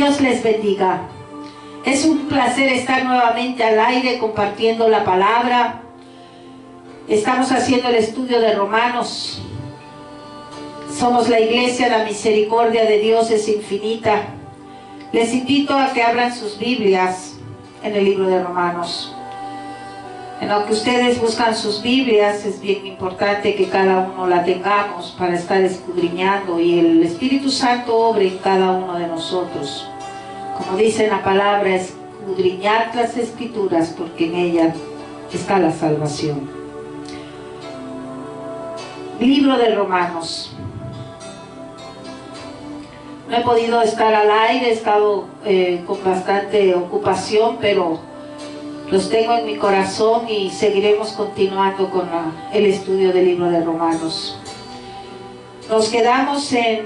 Dios les bendiga. Es un placer estar nuevamente al aire compartiendo la palabra. Estamos haciendo el estudio de Romanos. Somos la iglesia, la misericordia de Dios es infinita. Les invito a que abran sus Biblias en el libro de Romanos. En lo que ustedes buscan sus Biblias, es bien importante que cada uno la tengamos para estar escudriñando y el Espíritu Santo obre en cada uno de nosotros. Como dice la palabra, escudriñar las Escrituras, porque en ellas está la salvación. Libro de Romanos. No he podido estar al aire, he estado con bastante ocupación, pero los tengo en mi corazón y seguiremos continuando con el estudio del libro de Romanos. Nos quedamos en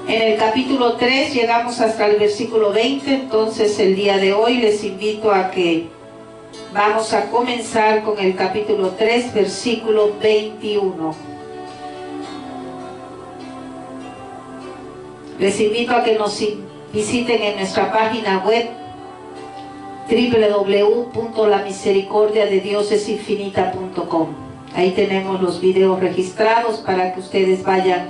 el capítulo 3, llegamos hasta el versículo 20, entonces el día de hoy les invito a que vamos a comenzar con el capítulo 3, versículo 21. Les invito a que nos visiten en nuestra página web www.lamisericordiadeDiosEsInfinita.com. Ahí tenemos los videos registrados para que ustedes vayan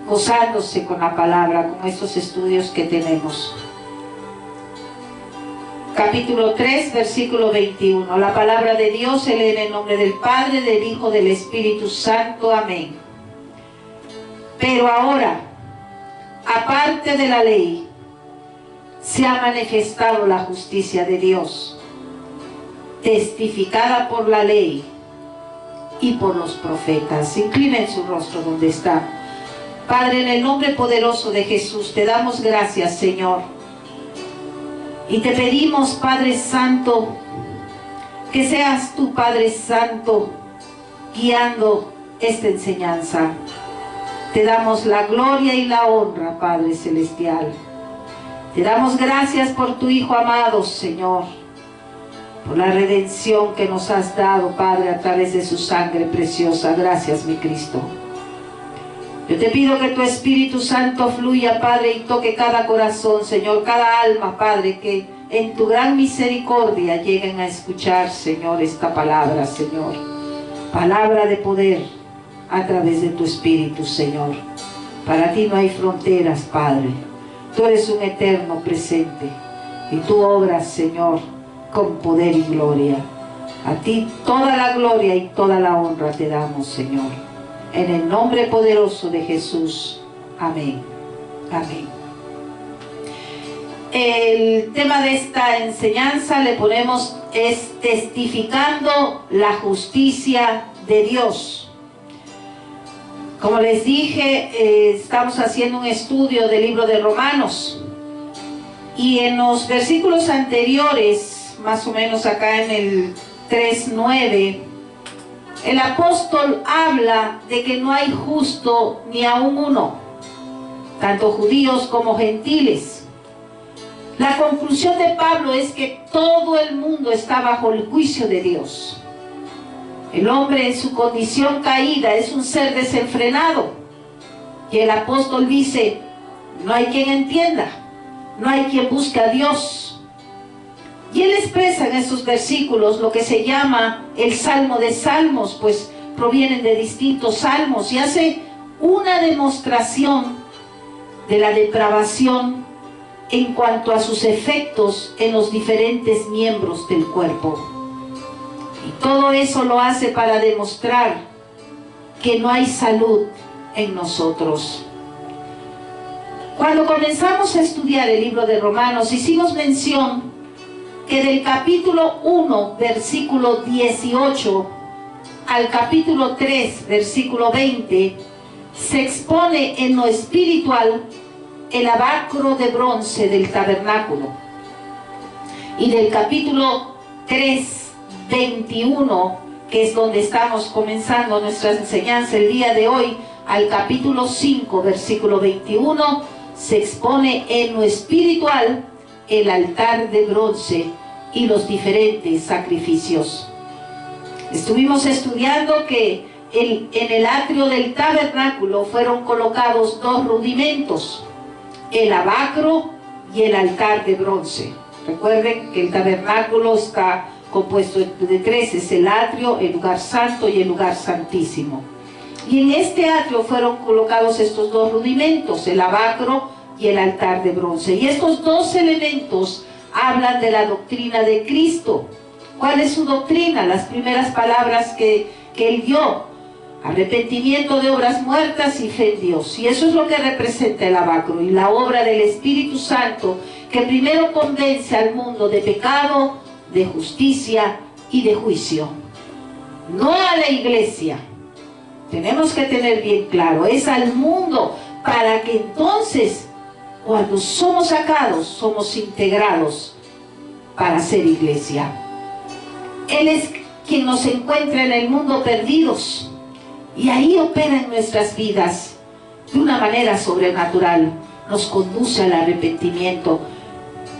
gozándose con la palabra, con estos estudios que tenemos. Capítulo 3, versículo 21. La palabra de Dios se lee en el nombre del Padre, del Hijo, del Espíritu Santo. Amén. Pero ahora, aparte de la ley, se ha manifestado la justicia de Dios, testificada por la ley y por los profetas. Inclinen su rostro donde está. Padre, en el nombre poderoso de Jesús, te damos gracias, Señor. Y te pedimos, Padre Santo, que seas tú, Padre Santo, guiando esta enseñanza. Te damos la gloria y la honra, Padre Celestial. Te damos gracias por tu Hijo amado, Señor, por la redención que nos has dado, Padre, a través de su sangre preciosa. Gracias, mi Cristo. Yo te pido que tu Espíritu Santo fluya, Padre, y toque cada corazón, Señor, cada alma, Padre, que en tu gran misericordia lleguen a escuchar, Señor, esta palabra, Señor. Palabra de poder a través de tu Espíritu, Señor. Para ti no hay fronteras, Padre. Tú eres un eterno presente y tú obras, Señor, con poder y gloria. A ti toda la gloria y toda la honra te damos, Señor. En el nombre poderoso de Jesús. Amén. Amén. El tema de esta enseñanza le ponemos es testificando la justicia de Dios. Como les dije, estamos haciendo un estudio del libro de Romanos y en los versículos anteriores, más o menos acá en el 3:9, el apóstol habla de que no hay justo ni aun uno, tanto judíos como gentiles. La conclusión de Pablo es que todo el mundo está bajo el juicio de Dios. El hombre en su condición caída es un ser desenfrenado. Y el apóstol dice, no hay quien entienda, no hay quien busque a Dios. Y él expresa en estos versículos lo que se llama el Salmo de Salmos, pues provienen de distintos salmos, y hace una demostración de la depravación en cuanto a sus efectos en los diferentes miembros del cuerpo. Y todo eso lo hace para demostrar que no hay salud en nosotros. Cuando comenzamos a estudiar el libro de Romanos, hicimos mención que del capítulo 1, versículo 18, al capítulo 3, versículo 20, se expone en lo espiritual el lavacro de bronce del tabernáculo. Y del capítulo 3, 21, que es donde estamos comenzando nuestra enseñanza el día de hoy, al capítulo 5, versículo 21, se expone en lo espiritual el altar de bronce y los diferentes sacrificios. Estuvimos estudiando que en el atrio del tabernáculo fueron colocados dos rudimentos. el lavacro y el altar de bronce. Recuerden que el tabernáculo está compuesto de tres: es el atrio, el lugar santo y el lugar santísimo. Y en este atrio fueron colocados estos dos rudimentos, el lavacro y el altar de bronce. Y estos dos elementos hablan de la doctrina de Cristo. ¿Cuál es su doctrina? Las primeras palabras que Él dio: arrepentimiento de obras muertas y fe en Dios. Y eso es lo que representa el lavacro y la obra del Espíritu Santo, que primero convence al mundo de pecado, de justicia y de juicio. No a la iglesia. Tenemos que tener bien claro, es al mundo, para que entonces, cuando somos sacados, somos integrados para ser iglesia. Él es quien nos encuentra en el mundo perdidos, y ahí opera en nuestras vidas de una manera sobrenatural. Nos conduce al arrepentimiento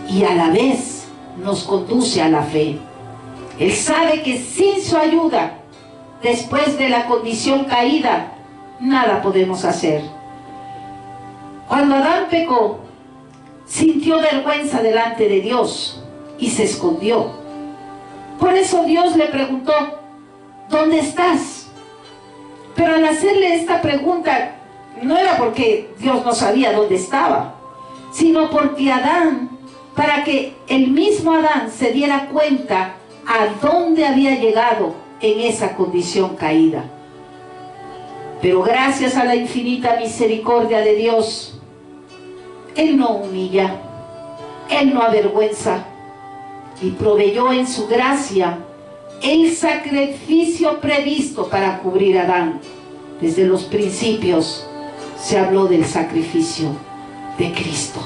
y a la vez nos conduce a la fe. Él sabe que sin su ayuda, después de la condición caída, nada podemos hacer. Cuando Adán pecó, sintió vergüenza delante de Dios y se escondió. Por eso Dios le preguntó: ¿dónde estás? Pero al hacerle esta pregunta, no era porque Dios no sabía dónde estaba, sino porque Adán, para que el mismo Adán se diera cuenta a dónde había llegado en esa condición caída. Pero gracias a la infinita misericordia de Dios, Él no humilla, Él no avergüenza, y proveyó en su gracia el sacrificio previsto para cubrir a Adán. Desde los principios se habló del sacrificio de Cristo.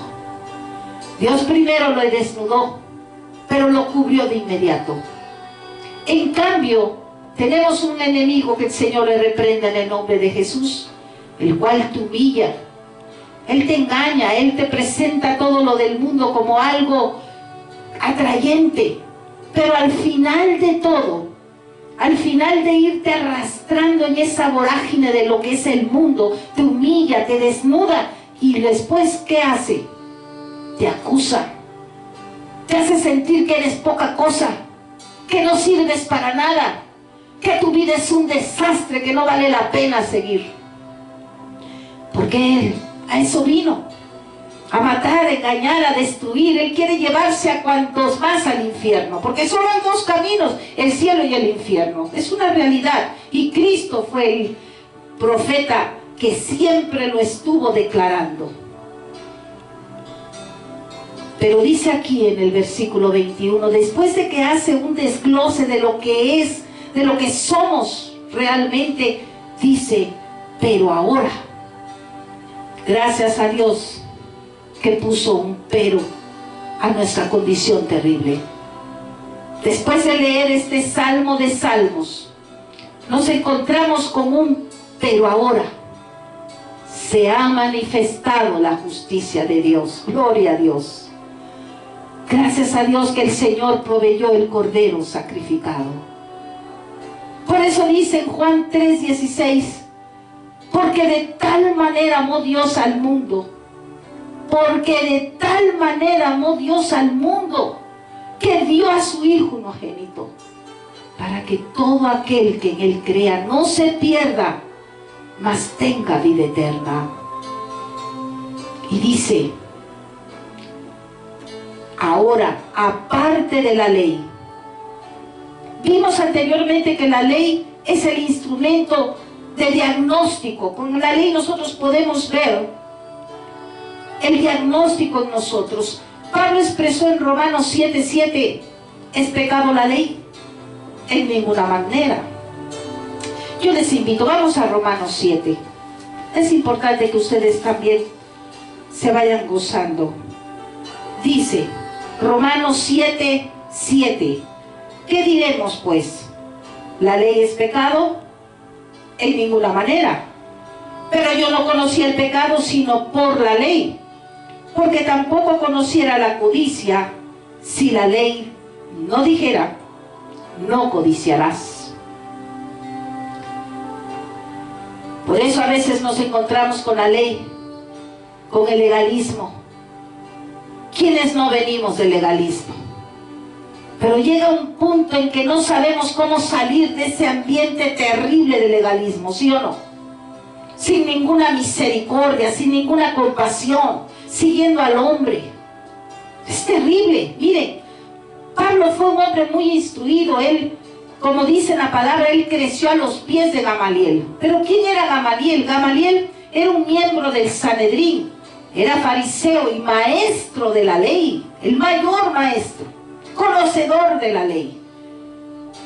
Dios primero lo desnudó, pero lo cubrió de inmediato. En cambio, tenemos un enemigo que el Señor le reprenda en el nombre de Jesús, el cual te humilla. Él te engaña, Él te presenta todo lo del mundo como algo atrayente, pero al final de todo, al final de irte arrastrando en esa vorágine de lo que es el mundo, te humilla, te desnuda, y después, ¿qué hace? Te acusa, te hace sentir que eres poca cosa, que no sirves para nada, que tu vida es un desastre, que no vale la pena seguir. Porque Él a eso vino, a matar, a engañar, a destruir. Él quiere llevarse a cuantos más al infierno, porque solo hay dos caminos: el cielo y el infierno. Es una realidad, y Cristo fue el profeta que siempre lo estuvo declarando. Pero dice aquí en el versículo 21, después de que hace un desglose de lo que es, de lo que somos realmente, dice: pero ahora, gracias a Dios que puso un pero a nuestra condición terrible. Después de leer este salmo de salmos, nos encontramos con un pero ahora. Se ha manifestado la justicia de Dios. Gloria a Dios. Gracias a Dios que el Señor proveyó el cordero sacrificado. Por eso dice en Juan 3:16, porque de tal manera amó Dios al mundo, porque de tal manera amó Dios al mundo, que dio a su Hijo unigénito, para que todo aquel que en Él crea no se pierda, mas tenga vida eterna. Y dice: ahora, aparte de la ley. Vimos anteriormente que la ley es el instrumento de diagnóstico. Con la ley nosotros podemos ver el diagnóstico en nosotros. Pablo expresó en Romanos 7:7, ¿es pecado la ley? En ninguna manera. Yo les invito, vamos a Romanos 7. Es importante que ustedes también se vayan gozando. Dice Romanos 7:7, ¿qué diremos pues? ¿La ley es pecado? En ninguna manera. Pero yo no conocía el pecado sino por la ley, porque tampoco conociera la codicia si la ley no dijera: no codiciarás. Por eso a veces nos encontramos con la ley, con el legalismo. quienes no venimos del legalismo. Pero llega un punto en que no sabemos cómo salir de ese ambiente terrible de legalismo, ¿sí o no? Sin ninguna misericordia, sin ninguna compasión, siguiendo al hombre. Es terrible. Miren, Pablo fue un hombre muy instruido. Él, como dice la palabra, él creció a los pies de Gamaliel. Pero ¿quién era Gamaliel? Gamaliel era un miembro del Sanedrín. Era fariseo y maestro de la ley, el mayor maestro, conocedor de la ley.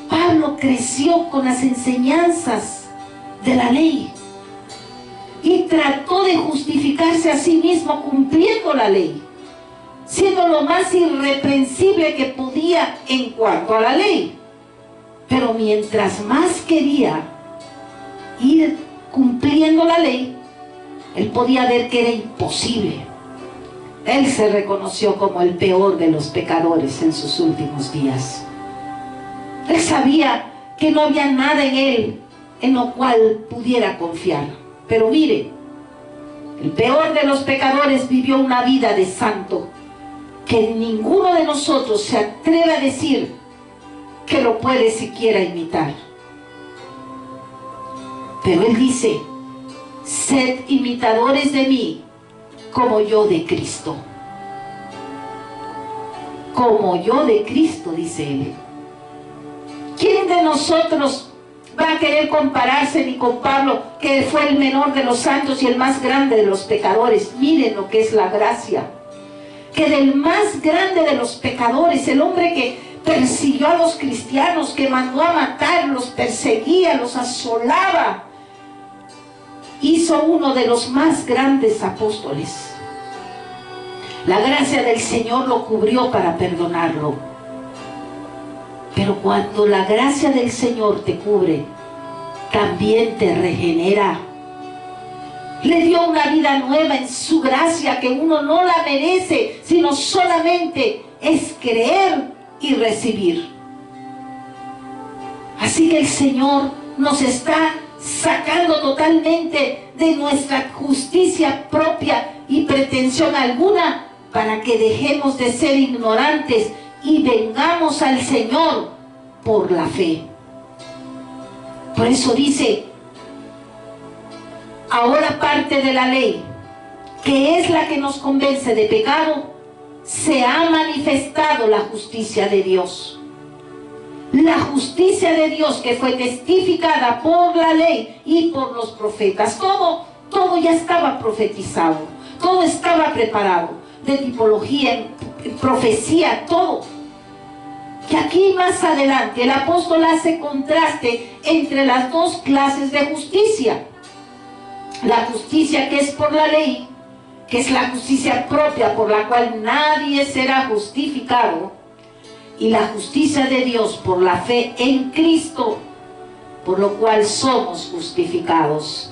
Pablo creció con las enseñanzas de la ley y trató de justificarse a sí mismo cumpliendo la ley, siendo lo más irreprensible que podía en cuanto a la ley. Pero mientras más quería ir cumpliendo la ley, él podía ver que era imposible. Él se reconoció como el peor de los pecadores en sus últimos días. Él sabía que no había nada en él en lo cual pudiera confiar. Pero mire, el peor de los pecadores vivió una vida de santo que ninguno de nosotros se atreve a decir que lo puede siquiera imitar. Pero él dice: sed imitadores de mí, como yo de Cristo. Como yo de Cristo, dice él. ¿Quién de nosotros va a querer compararse ni con Pablo, que fue el menor de los santos y el más grande de los pecadores? Miren lo que es la gracia. Que del más grande de los pecadores, el hombre que persiguió a los cristianos, que mandó a matar, los perseguía, los asolaba, hizo uno de los más grandes apóstoles. La gracia del Señor lo cubrió para perdonarlo. Pero cuando la gracia del Señor te cubre, también te regenera. Le dio una vida nueva en su gracia que uno no la merece, sino solamente es creer y recibir. Así que el Señor nos está sacando totalmente de nuestra justicia propia y pretensión alguna, para que dejemos de ser ignorantes y vengamos al Señor por la fe. Por eso dice: ahora parte de la ley, que es la que nos convence de pecado, se ha manifestado la justicia de Dios. La justicia de Dios que fue testificada por la ley y por los profetas. Todo ya estaba profetizado, todo estaba preparado, de tipología, profecía, todo. Y aquí más adelante el apóstol hace contraste entre las dos clases de justicia. La justicia que es por la ley, que es la justicia propia por la cual nadie será justificado, y la justicia de Dios por la fe en Cristo, por lo cual somos justificados.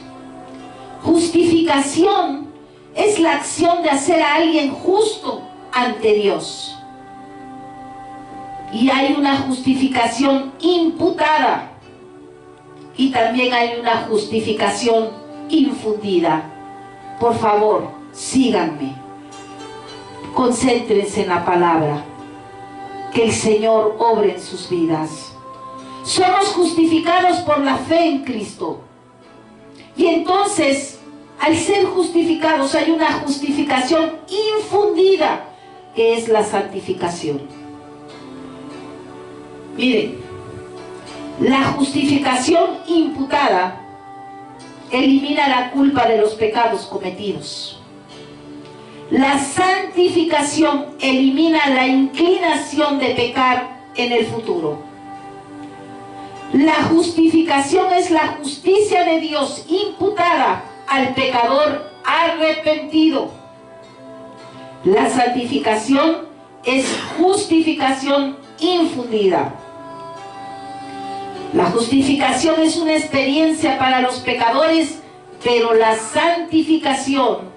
Justificación es la acción de hacer a alguien justo ante Dios. Y hay una justificación imputada, y también hay una justificación infundida. Por favor, síganme, concéntrense en la palabra, que el Señor obre en sus vidas. Somos justificados por la fe en Cristo, y entonces, al ser justificados, hay una justificación infundida, que es la santificación. Miren, la justificación imputada elimina la culpa de los pecados cometidos. La santificación elimina la inclinación de pecar en el futuro. La justificación es la justicia de Dios imputada al pecador arrepentido. La santificación es justificación infundida. La justificación es una experiencia para los pecadores, pero la santificación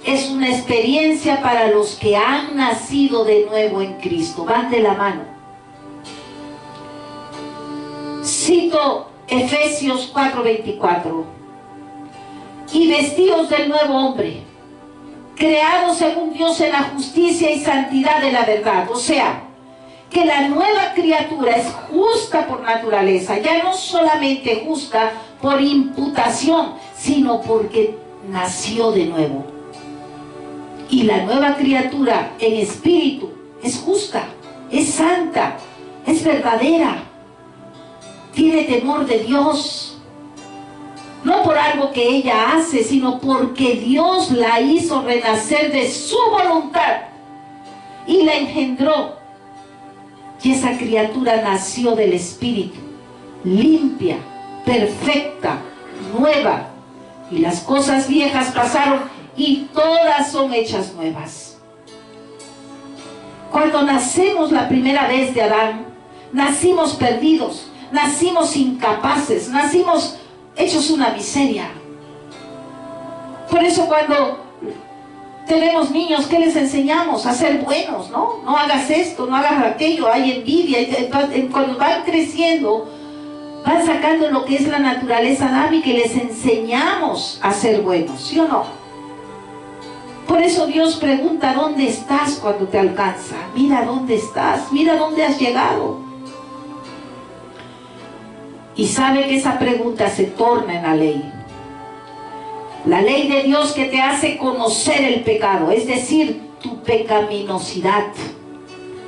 es una experiencia para los que han nacido de nuevo en Cristo. Van de la mano. Cito Efesios 4:24. Y vestidos del nuevo hombre, creados según Dios en la justicia y santidad de la verdad. O sea, que la nueva criatura es justa por naturaleza, ya no solamente justa por imputación, sino porque nació de nuevo. Y la nueva criatura en espíritu es justa, es santa, es verdadera, tiene temor de Dios. No por algo que ella hace, sino porque Dios la hizo renacer de su voluntad y la engendró. Y esa criatura nació del Espíritu, limpia, perfecta, nueva. Y las cosas viejas pasaron y todas son hechas nuevas. Cuando nacemos la primera vez de Adán, nacimos perdidos, nacimos incapaces, nacimos hechos una miseria. Por eso cuando tenemos niños, ¿qué les enseñamos? A ser buenos, ¿no? No hagas esto, no hagas aquello, hay envidia. Cuando van creciendo, van sacando lo que es la naturaleza adámica y les enseñamos a ser buenos, ¿sí o no? Por eso Dios pregunta, ¿dónde estás cuando te alcanza? Mira dónde estás, mira dónde has llegado. Y sabe que esa pregunta se torna en la ley. La ley de Dios que te hace conocer el pecado, es decir, tu pecaminosidad.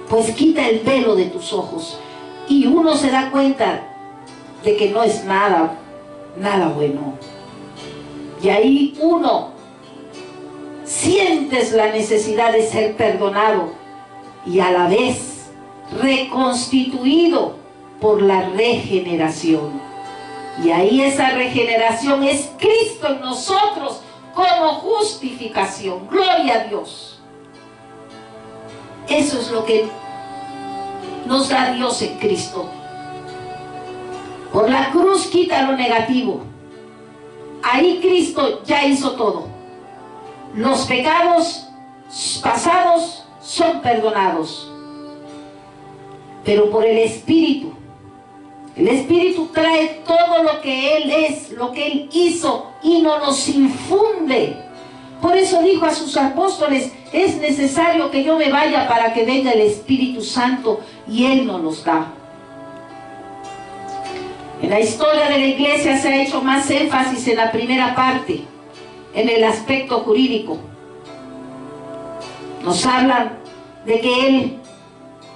Pues quita el velo de tus ojos y uno se da cuenta de que no es nada bueno. Y ahí uno sientes la necesidad de ser perdonado y a la vez reconstituido por la regeneración. Y ahí esa regeneración es Cristo en nosotros como justificación. Gloria a Dios. Eso es lo que nos da Dios en Cristo. Por la cruz quita lo negativo. Ahí Cristo ya hizo todo. Los pecados pasados son perdonados. Pero por el Espíritu. El Espíritu trae todo lo que Él es, lo que Él hizo y nos los infunde. Por eso dijo a sus apóstoles, es necesario que yo me vaya para que venga el Espíritu Santo y Él nos los da. En la historia de la iglesia se ha hecho más énfasis en la primera parte, en el aspecto jurídico. Nos hablan de que Él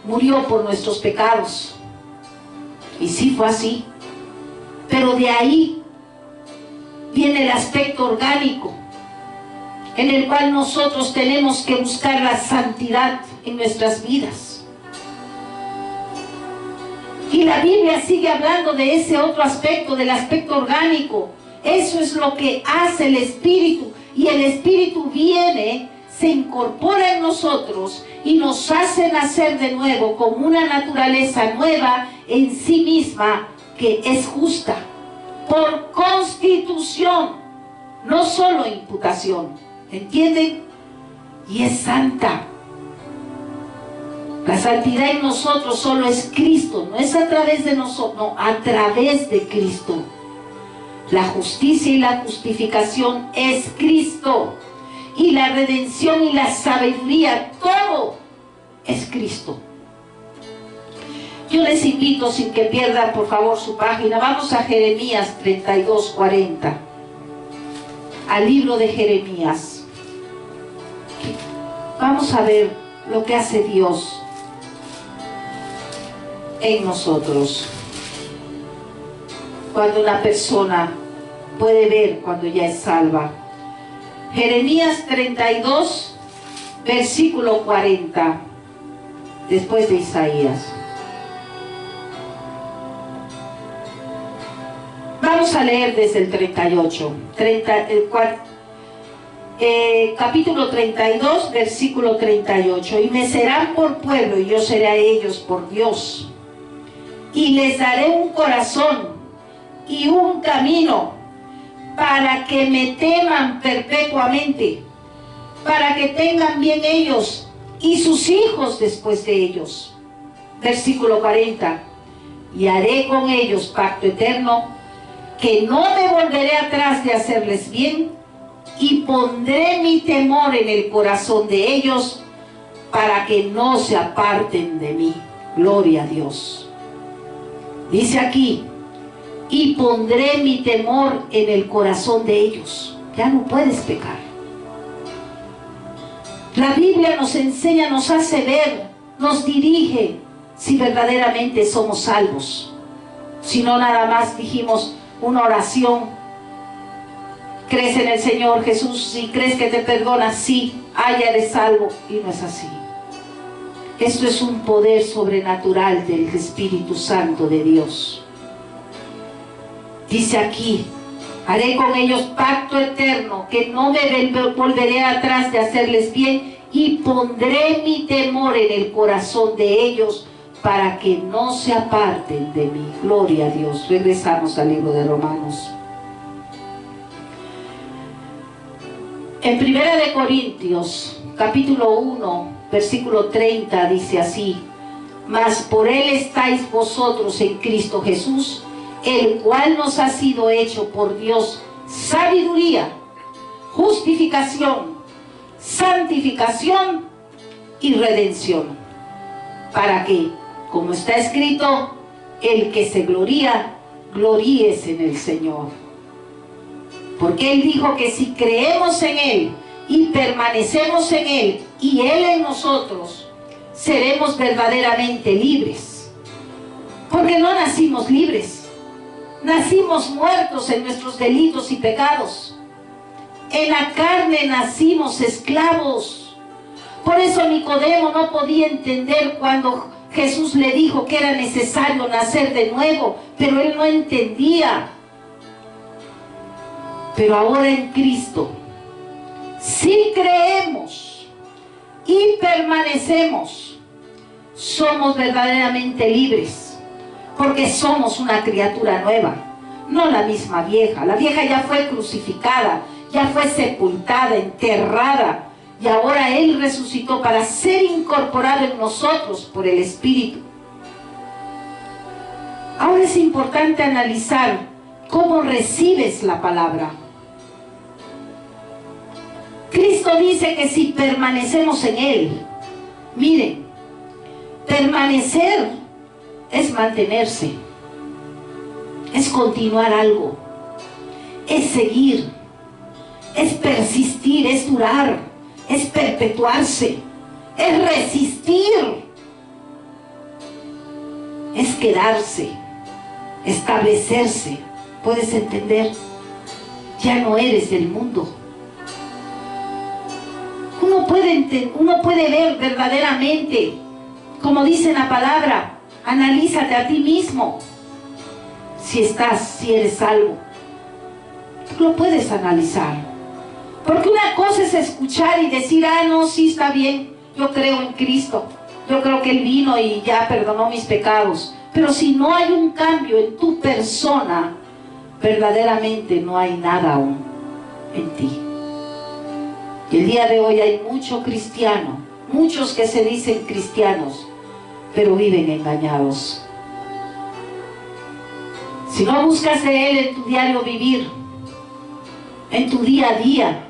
murió por nuestros pecados. Y sí fue así, pero de ahí viene el aspecto orgánico, en el cual nosotros tenemos que buscar la santidad en nuestras vidas. Y la Biblia sigue hablando de ese otro aspecto, del aspecto orgánico. Eso es lo que hace el Espíritu, y el Espíritu viene, se incorpora en nosotros y nos hace nacer de nuevo como una naturaleza nueva en sí misma que es justa por constitución, no solo imputación, ¿entienden? Y es santa. La santidad en nosotros solo es Cristo, no es a través de nosotros, no, a través de Cristo. La justicia y la justificación es Cristo. Y la redención y la sabiduría, todo es Cristo. Yo les invito, sin que pierdan por favor su página, vamos a Jeremías 32:40. Al libro de Jeremías. Vamos a ver lo que hace Dios en nosotros. Cuando una persona puede ver cuando ya es salva. Jeremías 32, versículo 40, después de Isaías. Vamos a leer desde el 38, capítulo 32, versículo 38. Y me serán por pueblo y yo seré a ellos por Dios. Y les daré un corazón y un camino para que me teman perpetuamente, para que tengan bien ellos y sus hijos después de ellos. Versículo 40. Y haré con ellos pacto eterno, que no me volveré atrás de hacerles bien, y pondré mi temor en el corazón de ellos para que no se aparten de mí. Gloria a Dios. Dice aquí, y pondré mi temor en el corazón de ellos. Ya no puedes pecar. La Biblia nos enseña, nos hace ver, nos dirige si verdaderamente somos salvos. Si no, nada más dijimos una oración. ¿Crees en el Señor Jesús? Si crees que te perdona, sí, ya eres salvo. Y no es así. Esto es un poder sobrenatural del Espíritu Santo de Dios. Dice aquí, haré con ellos pacto eterno, que no me volveré atrás de hacerles bien, y pondré mi temor en el corazón de ellos para que no se aparten de mí. Gloria a Dios. Regresamos al libro de Romanos. En 1 Corintios, capítulo 1, versículo 30, dice así: mas por él estáis vosotros en Cristo Jesús, el cual nos ha sido hecho por Dios sabiduría, justificación, santificación y redención, para que, como está escrito, el que se gloría, gloríese en el Señor. Porque Él dijo que si creemos en Él y permanecemos en Él y Él en nosotros, seremos verdaderamente libres. Porque no nacimos libres, nacimos muertos en nuestros delitos y pecados. En la carne nacimos esclavos. Por eso Nicodemo no podía entender cuando Jesús le dijo que era necesario nacer de nuevo, pero él no entendía. Pero ahora en Cristo, si creemos y permanecemos, somos verdaderamente libres, porque somos una criatura nueva, no la misma vieja. La vieja ya fue crucificada, ya fue sepultada, enterrada, y ahora Él resucitó para ser incorporado en nosotros por el Espíritu. Ahora es importante analizar cómo recibes la palabra. Cristo dice que si permanecemos en Él, miren, permanecer es mantenerse, es continuar algo, es seguir, es persistir, es durar, es perpetuarse, es resistir, es quedarse, establecerse. ¿Puedes entender? Ya no eres del mundo. Uno puede ver verdaderamente, como dice la palabra, analízate a ti mismo. Si eres salvo, tú lo puedes analizar. Porque una cosa es escuchar y decir, no, sí está bien, yo creo en Cristo, yo creo que Él vino y ya perdonó mis pecados. Pero si no hay un cambio en tu persona, verdaderamente no hay nada aún en ti. Y el día de hoy hay mucho cristiano, muchos que se dicen cristianos, pero viven engañados. Si no buscas de Él en tu diario vivir, en tu día a día,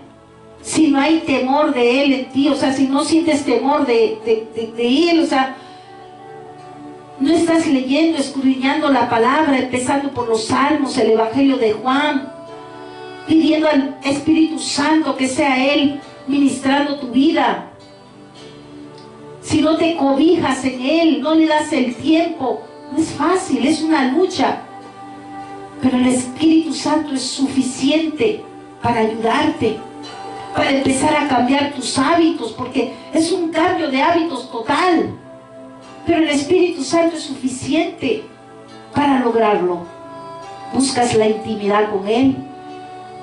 si no hay temor de Él en ti, o sea, si no sientes temor de Él, o sea, no estás leyendo, escudriñando la palabra, empezando por los salmos, el Evangelio de Juan, pidiendo al Espíritu Santo que sea Él ministrando tu vida. Si no te cobijas en Él, no le das el tiempo, no es fácil, es una lucha. Pero el Espíritu Santo es suficiente para ayudarte, para empezar a cambiar tus hábitos, porque es un cambio de hábitos total. Pero el Espíritu Santo es suficiente para lograrlo. Buscas la intimidad con Él,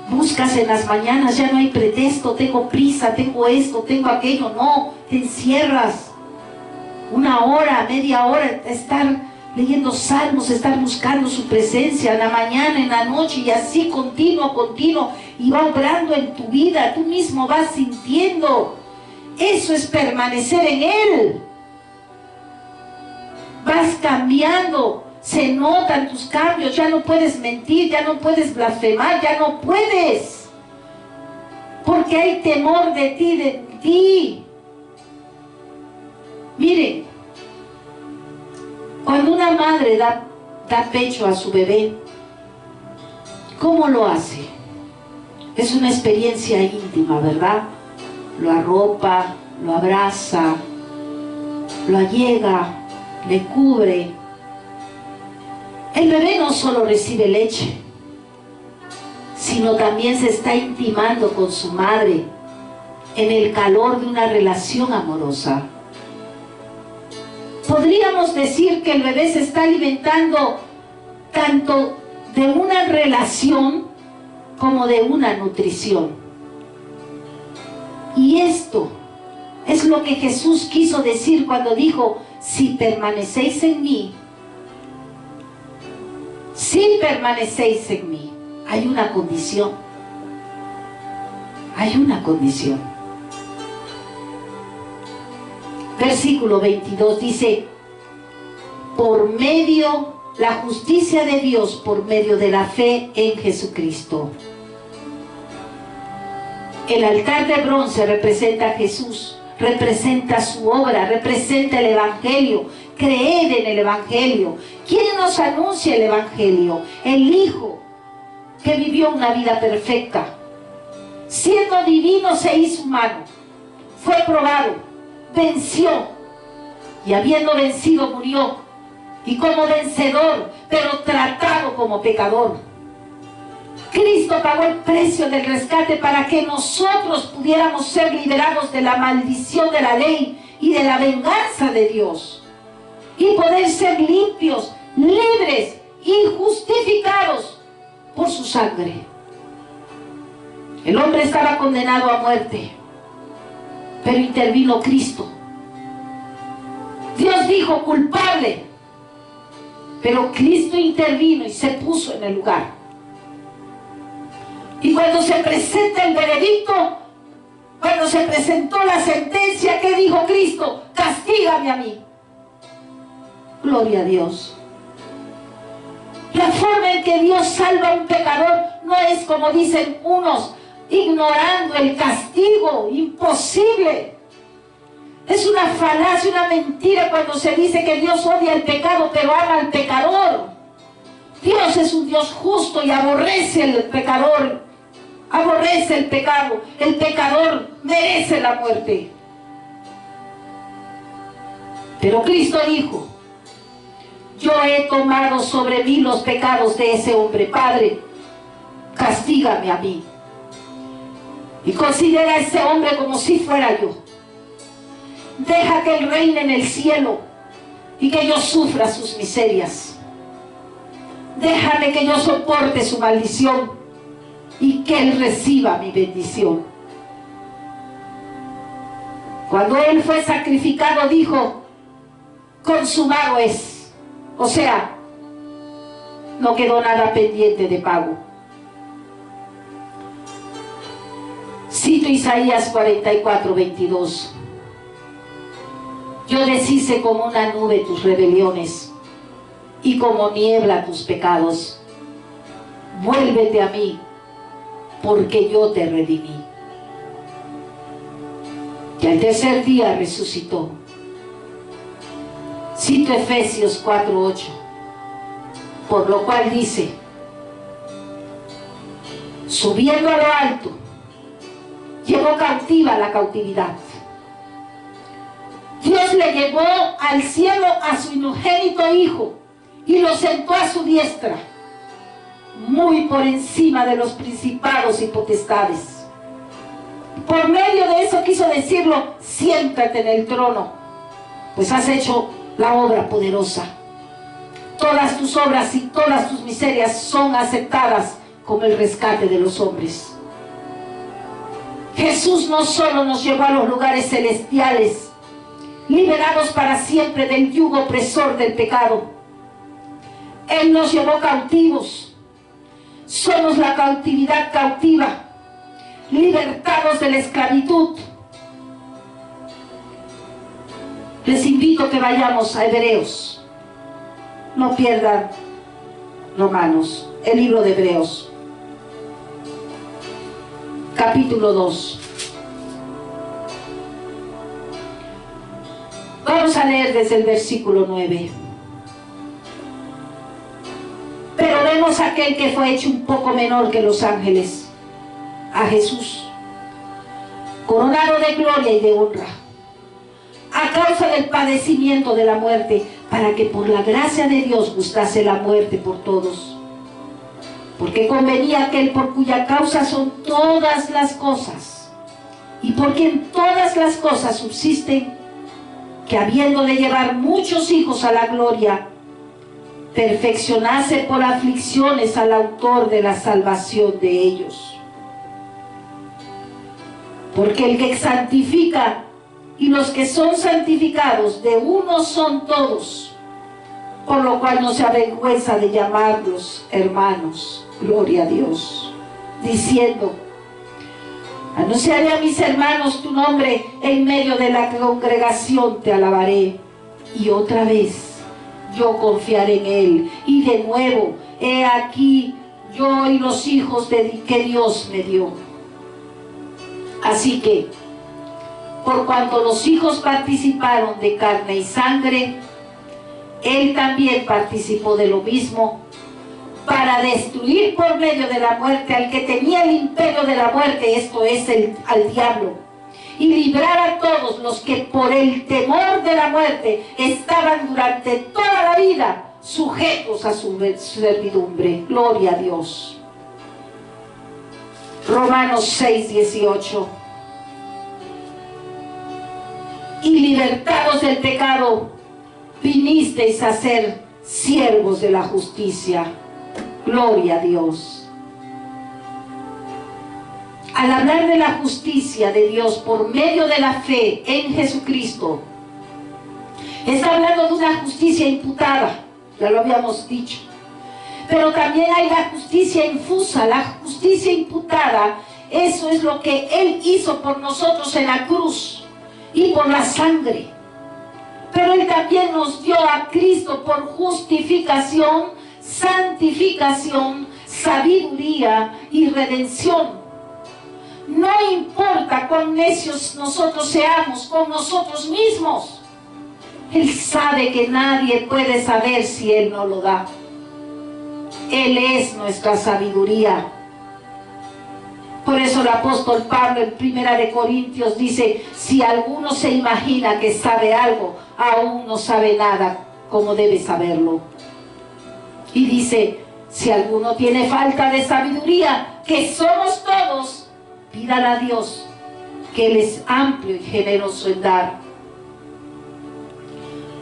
buscas en las mañanas, ya no hay pretexto, tengo prisa, tengo esto, tengo aquello, no, te encierras una hora, media hora, estar leyendo salmos, estar buscando su presencia en la mañana, en la noche, y así continuo, y va obrando en tu vida, tú mismo vas sintiendo. Eso es permanecer en Él. Vas cambiando, se notan tus cambios, ya no puedes mentir, ya no puedes blasfemar, ya no puedes. porque hay temor de ti. Miren, cuando una madre da pecho a su bebé, ¿cómo lo hace? Es una experiencia íntima, ¿verdad? Lo arropa, lo abraza, lo allega, le cubre. El bebé no solo recibe leche, sino también se está intimando con su madre en el calor de una relación amorosa. Podríamos decir que el bebé se está alimentando tanto de una relación como de una nutrición. Y esto es lo que Jesús quiso decir cuando dijo: si permanecéis en mí, si permanecéis en mí. Hay una condición. Hay una condición. Versículo 22 dice: por medio, la justicia de Dios por medio de la fe en Jesucristo. El altar de bronce representa a Jesús, representa su obra, representa el Evangelio. Creed en el Evangelio. ¿Quién nos anuncia el Evangelio? El Hijo, que vivió una vida perfecta. Siendo divino se hizo humano. Fue probado, venció, y habiendo vencido murió. Y como vencedor, pero tratado como pecador. Cristo pagó el precio del rescate para que nosotros pudiéramos ser liberados de la maldición de la ley y de la venganza de Dios. Y poder ser limpios, libres y justificados por su sangre. El hombre estaba condenado a muerte, pero intervino Cristo. Dios dijo culpable, pero Cristo intervino y se puso en el lugar. Y cuando se presenta el veredicto, cuando se presentó la sentencia, ¿qué dijo Cristo? Castígame a mí. Gloria a Dios. La forma en que Dios salva a un pecador no es como dicen unos, ignorando el castigo. Imposible. Es una falacia, una mentira cuando se dice que Dios odia el pecado pero ama al pecador. Dios es un Dios justo y aborrece al pecador, aborrece el pecado. El pecador merece la muerte. Pero Cristo dijo: yo he tomado sobre mí los pecados de ese hombre. Padre, castígame a mí. Y considera a ese hombre como si fuera yo. Deja que Él reine en el cielo y que yo sufra sus miserias. Déjame que yo soporte su maldición y que Él reciba mi bendición. Cuando Él fue sacrificado, dijo: consumado es. O sea, no quedó nada pendiente de pago. Cito Isaías 44:22. Yo deshice como una nube tus rebeliones y como niebla tus pecados. Vuélvete a mí, porque yo te redimí. Y al tercer día resucitó. Cito Efesios 4:8, por lo cual dice: subiendo a lo alto, llevó cautiva la cautividad. Dios le llevó al cielo a su unigénito Hijo y lo sentó a su diestra, muy por encima de los principados y potestades. Por medio de eso quiso decirlo: siéntate en el trono, pues has hecho la obra poderosa. Todas tus obras y todas tus miserias son aceptadas como el rescate de los hombres. Jesús no solo nos llevó a los lugares celestiales, liberados para siempre del yugo opresor del pecado. Él nos llevó cautivos. Somos la cautividad cautiva, libertados de la esclavitud. Les invito a que vayamos a Hebreos. No pierdan, hermanos, el libro de Hebreos. capítulo 2. Vamos a leer desde el versículo 9. Pero vemos a aquel que fue hecho un poco menor que los ángeles, a Jesús, coronado de gloria y de honra, a causa del padecimiento de la muerte, para que por la gracia de Dios gustase la muerte por todos. Porque convenía aquel por cuya causa son todas las cosas, y por quien todas las cosas subsisten, que habiéndole llevar muchos hijos a la gloria, perfeccionase por aflicciones al autor de la salvación de ellos. Porque el que santifica y los que son santificados de uno son todos, por lo cual no se avergüenza de llamarlos hermanos. Gloria a Dios, diciendo: anunciaré a mis hermanos tu nombre, en medio de la congregación te alabaré. Y otra vez yo confiaré en él. Y de nuevo, he aquí yo y los hijos que Dios me dio. Así que, por cuanto los hijos participaron de carne y sangre, él también participó de lo mismo, para destruir por medio de la muerte al que tenía el imperio de la muerte, esto es, al diablo, y librar a todos los que por el temor de la muerte estaban durante toda la vida sujetos a su servidumbre. Gloria a Dios. Romanos 6:18. Y libertados del pecado, vinisteis a ser siervos de la justicia. Gloria a Dios. Al hablar de la justicia de Dios por medio de la fe en Jesucristo, está hablando de una justicia imputada, ya lo habíamos dicho. Pero también hay la justicia infusa, la justicia imputada. Eso es lo que Él hizo por nosotros en la cruz y por la sangre. Pero Él también nos dio a Cristo por justificación, santificación, sabiduría y redención. No importa cuán necios nosotros seamos con nosotros mismos, Él sabe que nadie puede saber si Él no lo da. Él es nuestra sabiduría. Por eso el apóstol Pablo en 1 Corintios dice: si alguno se imagina que sabe algo, aún no sabe nada como debe saberlo. Y dice: si alguno tiene falta de sabiduría, que somos todos, pídale a Dios, que Él es amplio y generoso en dar.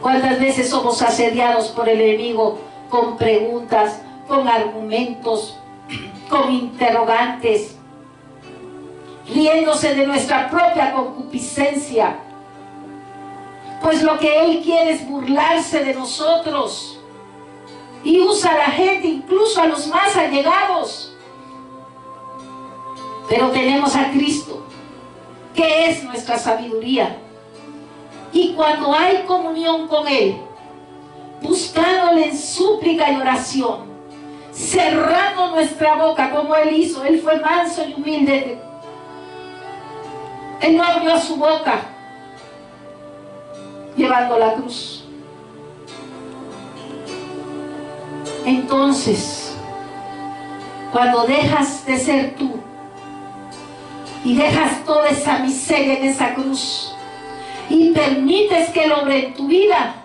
¿Cuántas veces somos asediados por el enemigo con preguntas, con argumentos, con interrogantes, riéndose de nuestra propia concupiscencia? Pues lo que Él quiere es burlarse de nosotros. Y usa a la gente, incluso a los más allegados. Pero tenemos a Cristo, que es nuestra sabiduría. Y cuando hay comunión con Él, buscándole en súplica y oración, cerrando nuestra boca como Él hizo, Él fue manso y humilde. Él no abrió su boca llevando la cruz. Entonces, cuando dejas de ser tú y dejas toda esa miseria en esa cruz y permites que Él obre en tu vida,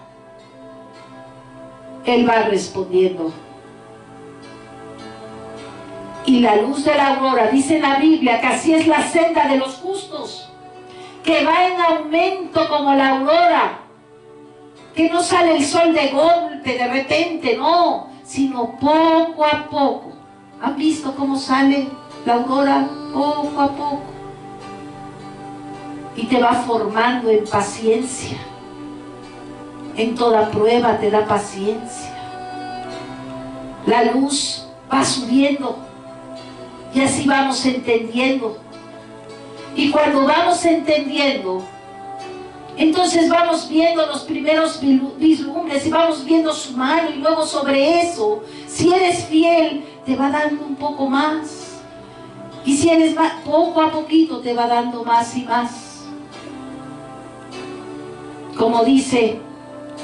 Él va respondiendo. Y la luz de la aurora, dice en la Biblia que así es la senda de los justos, que va en aumento como la aurora, que no sale el sol de golpe, de repente, no, sino poco a poco. ¿Han visto cómo sale la aurora? Poco a poco. Y te va formando en paciencia. En toda prueba te da paciencia. La luz va subiendo y así vamos entendiendo. Y cuando vamos entendiendo, entonces vamos viendo los primeros vislumbres y vamos viendo su mano, y luego sobre eso, si eres fiel, te va dando un poco más. Y si eres más, poco a poquito te va dando más y más. Como dice,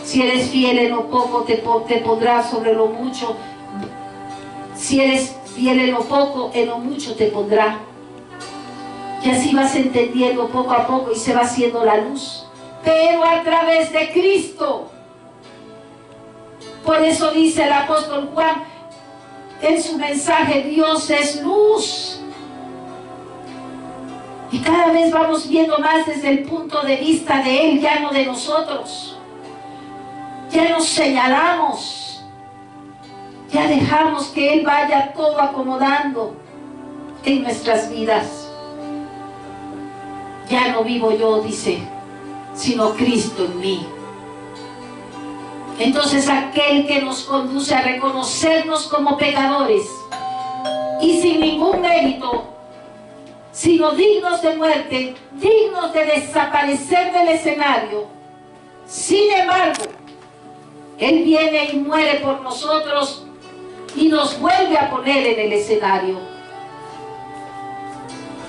si eres fiel en lo poco, te pondrá sobre lo mucho. Si eres fiel en lo poco, en lo mucho te pondrá. Y así vas entendiendo poco a poco y se va haciendo la luz. Pero a través de Cristo. Por eso dice el apóstol Juan en su mensaje, Dios es luz. Y cada vez vamos viendo más desde el punto de vista de Él, ya no de nosotros. Ya nos señalamos. Ya dejamos que Él vaya todo acomodando en nuestras vidas. Ya no vivo yo, dice, sino Cristo en mí. Entonces aquel que nos conduce a reconocernos como pecadores y sin ningún mérito, sino dignos de muerte, dignos de desaparecer del escenario. Sin embargo, Él viene y muere por nosotros y nos vuelve a poner en el escenario.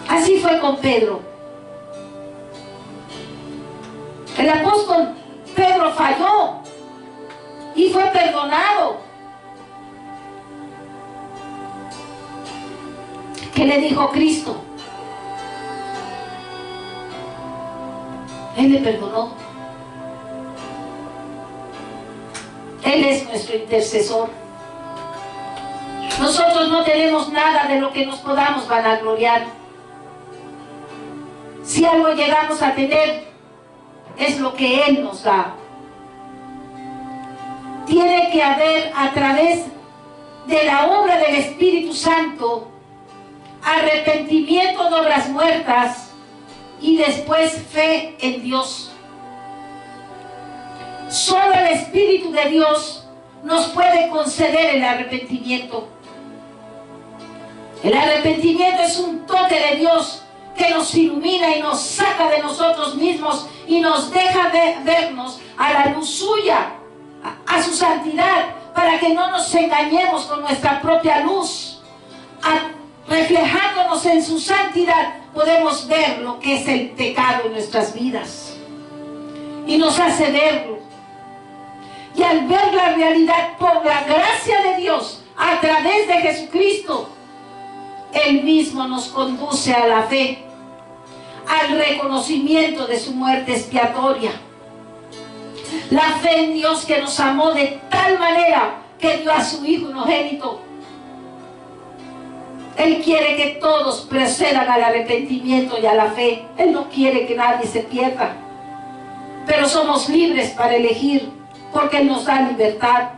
Así fue con Pedro. El apóstol Pedro falló y fue perdonado. ¿Qué le dijo Cristo? Él le perdonó. Él es nuestro intercesor. Nosotros no tenemos nada de lo que nos podamos vanagloriar. Si algo llegamos a tener, es lo que Él nos da. Tiene que haber a través de la obra del Espíritu Santo arrepentimiento de obras muertas y después fe en Dios. Solo el Espíritu de Dios nos puede conceder el arrepentimiento. El arrepentimiento es un toque de Dios que nos ilumina y nos saca de nosotros mismos y nos deja vernos a la luz suya, a su santidad, para que no nos engañemos con nuestra propia luz. Reflejándonos en su santidad, podemos ver lo que es el pecado en nuestras vidas. Y nos hace verlo. Y al ver la realidad por la gracia de Dios, a través de Jesucristo, Él mismo nos conduce a la fe, al reconocimiento de su muerte expiatoria. La fe en Dios que nos amó de tal manera que dio a su Hijo unigénito. Él quiere que todos procedan al arrepentimiento y a la fe. Él no quiere que nadie se pierda. Pero somos libres para elegir, porque Él nos da libertad.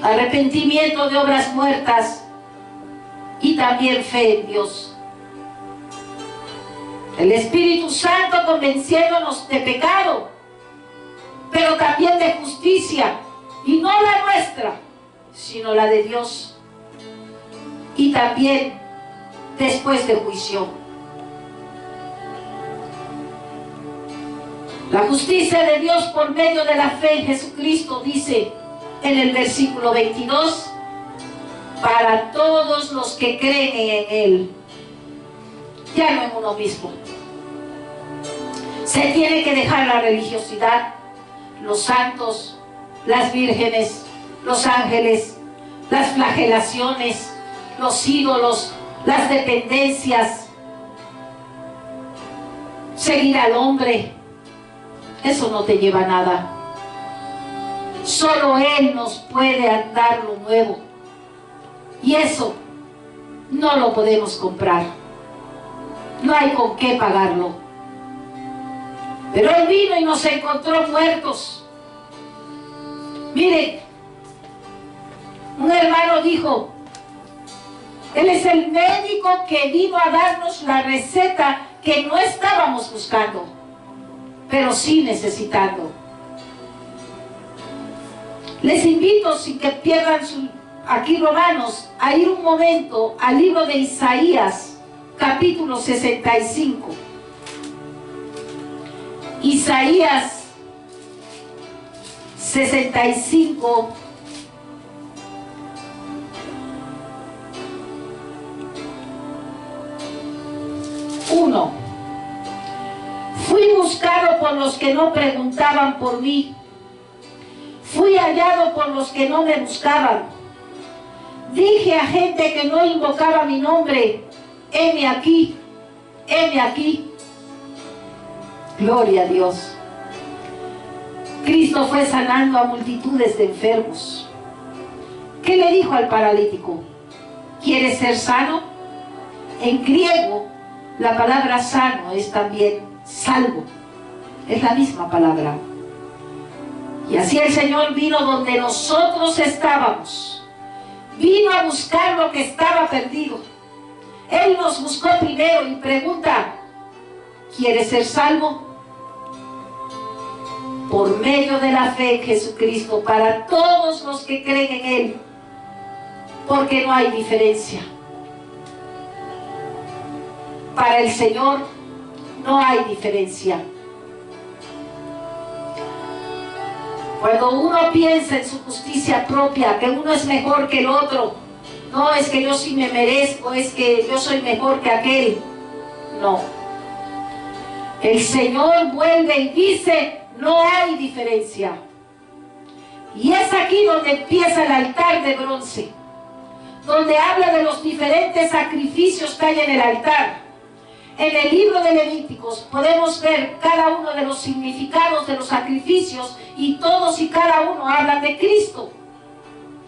Arrepentimiento de obras muertas y también fe en Dios. El Espíritu Santo convenciéndonos de pecado, pero también de justicia, y no la nuestra, sino la de Dios. Y también después de juicio. La justicia de Dios por medio de la fe en Jesucristo, dice en el versículo 22, para todos los que creen en Él, ya no en uno mismo. Se tiene que dejar la religiosidad, los santos, las vírgenes, los ángeles, las flagelaciones, los ídolos, las dependencias, seguir al hombre. Eso no te lleva a nada. Solo Él nos puede dar lo nuevo. Y eso no lo podemos comprar. No hay con qué pagarlo. Pero Él vino y nos encontró muertos. Miren, un hermano dijo, Él es el médico que vino a darnos la receta que no estábamos buscando, pero sí necesitando. Les invito, sin que pierdan aquí Romanos, a ir un momento al libro de Isaías, capítulo 65. Isaías 65, por los que no preguntaban por mí. Fui hallado por los que no me buscaban. Dije a gente que no invocaba mi nombre, heme aquí, heme aquí. Gloria a Dios. Cristo fue sanando a multitudes de enfermos. ¿Qué le dijo al paralítico? ¿Quieres ser sano? En griego, la palabra sano es también salvo. Es la misma palabra. Y así el Señor vino donde nosotros estábamos. Vino a buscar lo que estaba perdido. Él nos buscó primero y pregunta, ¿quieres ser salvo? Por medio de la fe en Jesucristo, para todos los que creen en Él, porque no hay diferencia. Para el Señor no hay diferencia. Cuando uno piensa en su justicia propia, que uno es mejor que el otro, no es que yo sí me merezco, es que yo soy mejor que aquel. No. El Señor vuelve y dice, no hay diferencia. Y es aquí donde empieza el altar de bronce, donde habla de los diferentes sacrificios que hay en el altar. En el libro de Levíticos podemos ver cada uno de los significados de los sacrificios y todos y cada uno hablan de Cristo.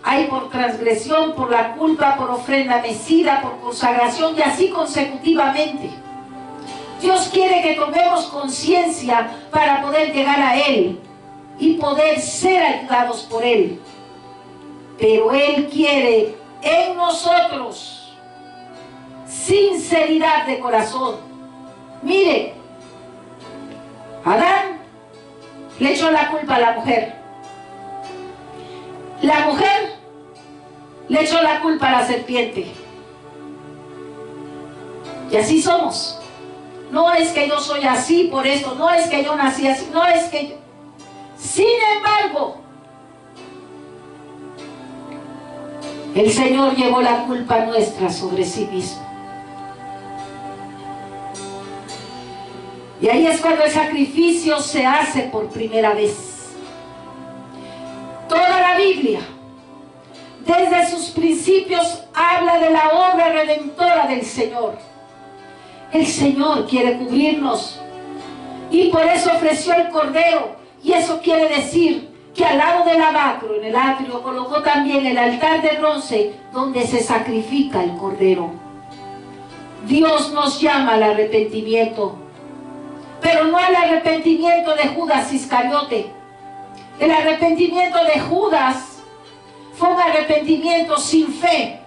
Hay por transgresión, por la culpa, por ofrenda mecida, por consagración y así consecutivamente. Dios quiere que tomemos conciencia para poder llegar a Él y poder ser ayudados por Él. Pero Él quiere en nosotros sinceridad de corazón. Mire, Adán le echó la culpa a la mujer. La mujer le echó la culpa a la serpiente. Y así somos. No es que yo soy así por esto, no es que yo nací así, no es que yo... Sin embargo, el Señor llevó la culpa nuestra sobre sí mismo. Y ahí es cuando el sacrificio se hace por primera vez. Toda la Biblia, desde sus principios, habla de la obra redentora del Señor. El Señor quiere cubrirnos y por eso ofreció el Cordero. Y eso quiere decir que al lado del lavacro, en el atrio, colocó también el altar de bronce donde se sacrifica el Cordero. Dios nos llama al arrepentimiento, pero no al arrepentimiento de Judas Iscariote. El arrepentimiento de Judas fue un arrepentimiento sin fe.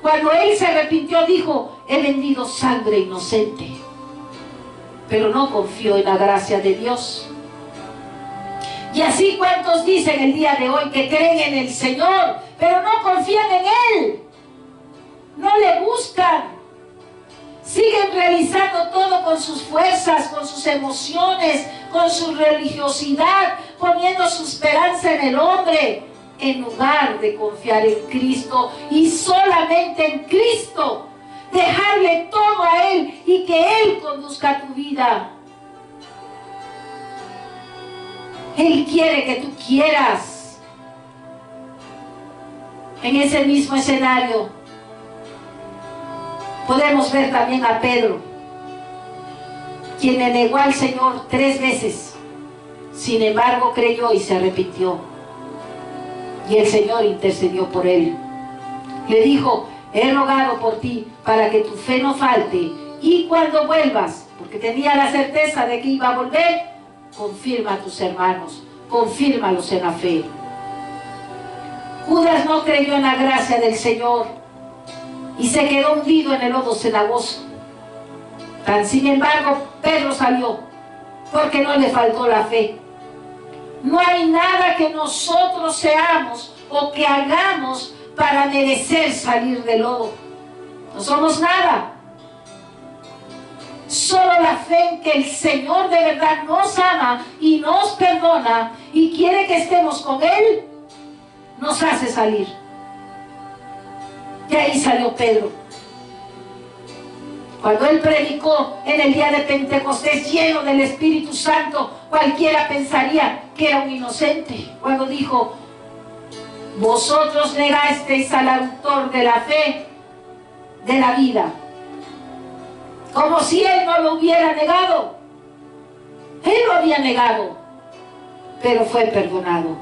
Cuando él se arrepintió dijo, he vendido sangre inocente, pero no confió en la gracia de Dios. Y así cuantos dicen el día de hoy que creen en el Señor, pero no confían en Él, no le buscan, siguen realizando todo con sus fuerzas, con sus emociones, con su religiosidad, poniendo su esperanza en el hombre, en lugar de confiar en Cristo y solamente en Cristo, dejarle todo a Él y que Él conduzca tu vida. Él quiere que tú quieras. En ese mismo escenario podemos ver también a Pedro, quien le negó al Señor 3 veces. Sin embargo, creyó y se arrepintió. Y el Señor intercedió por él. Le dijo, he rogado por ti para que tu fe no falte. Y cuando vuelvas, porque tenía la certeza de que iba a volver, confirma a tus hermanos, confírmalos en la fe. Judas no creyó en la gracia del Señor y se quedó hundido en el lodo cenagoso. Sin embargo, Pedro salió porque no le faltó la fe. No hay nada que nosotros seamos o que hagamos para merecer salir del lodo. No somos nada. Solo la fe en que el Señor de verdad nos ama y nos perdona y quiere que estemos con Él, nos hace salir. Y ahí salió Pedro. Cuando Él predicó en el día de Pentecostés lleno del Espíritu Santo, cualquiera pensaría que era un inocente. Cuando dijo: vosotros negasteis al autor de la fe, de la vida. Como si Él no lo hubiera negado. Él lo había negado, pero fue perdonado.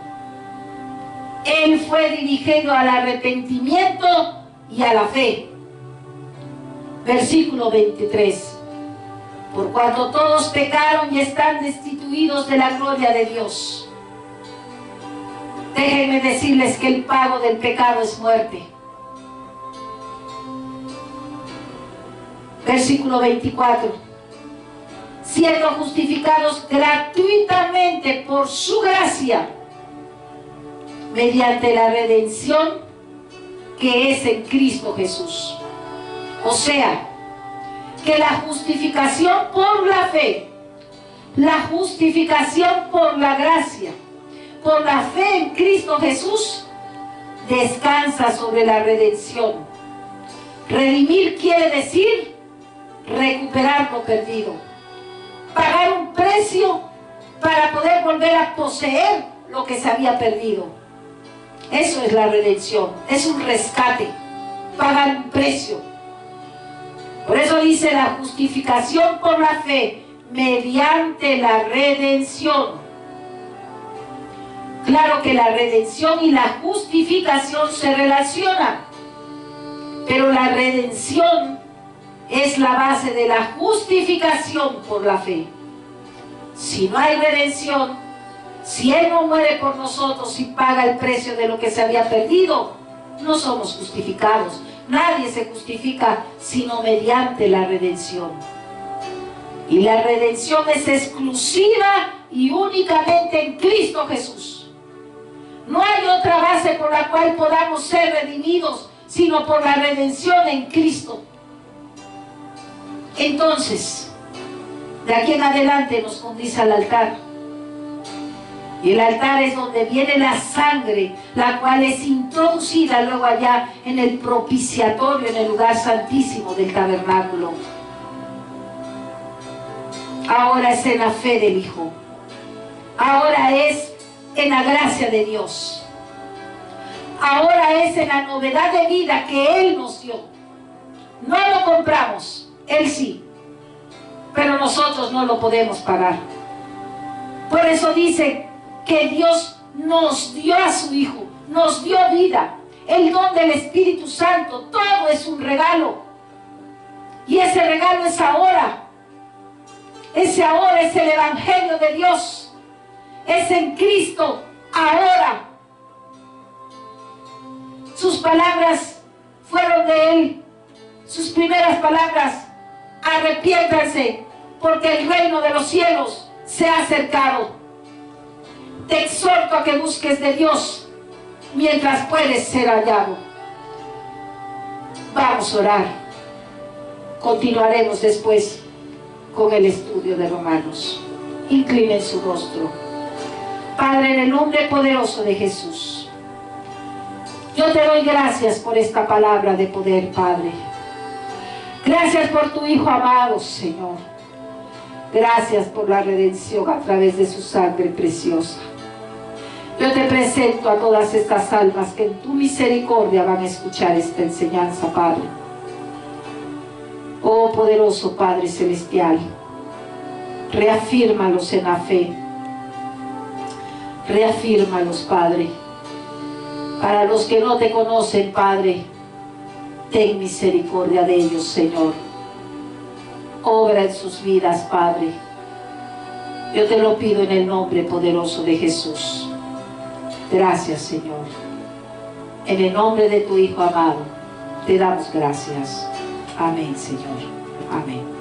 Él fue dirigido al arrepentimiento y a la fe. Versículo 23. Por cuanto todos pecaron y están destituidos de la gloria de Dios. Déjenme decirles que el pago del pecado es muerte. Versículo 24. Siendo justificados gratuitamente por su gracia, mediante la redención que es en Cristo Jesús. O sea, que la justificación por la fe, la justificación por la gracia, por la fe en Cristo Jesús, descansa sobre la redención. Redimir quiere decir recuperar lo perdido, pagar un precio para poder volver a poseer lo que se había perdido. Eso es la redención, es un rescate, pagar un precio. Por eso dice la justificación por la fe, mediante la redención. Claro que la redención y la justificación se relacionan, pero la redención es la base de la justificación por la fe. Si no hay redención, si Él no muere por nosotros y paga el precio de lo que se había perdido, no somos justificados. Nadie se justifica sino mediante la redención. Y la redención es exclusiva y únicamente en Cristo Jesús. No hay otra base por la cual podamos ser redimidos, sino por la redención en Cristo. Entonces, de aquí en adelante nos conduce al altar. Y el altar es donde viene la sangre, la cual es introducida luego allá en el propiciatorio, en el lugar santísimo del tabernáculo. Ahora es en la fe del Hijo. Ahora es en la gracia de Dios. Ahora es en la novedad de vida que Él nos dio. No lo compramos, Él sí, pero nosotros no lo podemos pagar. Por eso dice que Dios nos dio a su Hijo, nos dio vida, el don del Espíritu Santo, todo es un regalo. Y ese regalo es ahora. Ese ahora es el Evangelio de Dios. Es en Cristo, ahora. Sus palabras fueron de Él. Sus primeras palabras: arrepiéntanse, porque el reino de los cielos se ha acercado. Te exhorto a que busques de Dios mientras puedes ser hallado. Vamos a orar. Continuaremos después con el estudio de Romanos. Inclinen su rostro. Padre, en el nombre poderoso de Jesús, yo te doy gracias por esta palabra de poder, Padre. Gracias por tu Hijo amado, Señor. Gracias por la redención a través de su sangre preciosa. Yo te presento a todas estas almas que en tu misericordia van a escuchar esta enseñanza, Padre. Oh poderoso Padre Celestial, reafírmalos en la fe. Reafírmalos, Padre. Para los que no te conocen, Padre, ten misericordia de ellos, Señor. Obra en sus vidas, Padre. Yo te lo pido en el nombre poderoso de Jesús. Gracias, Señor. En el nombre de tu Hijo amado, te damos gracias. Amén, Señor. Amén.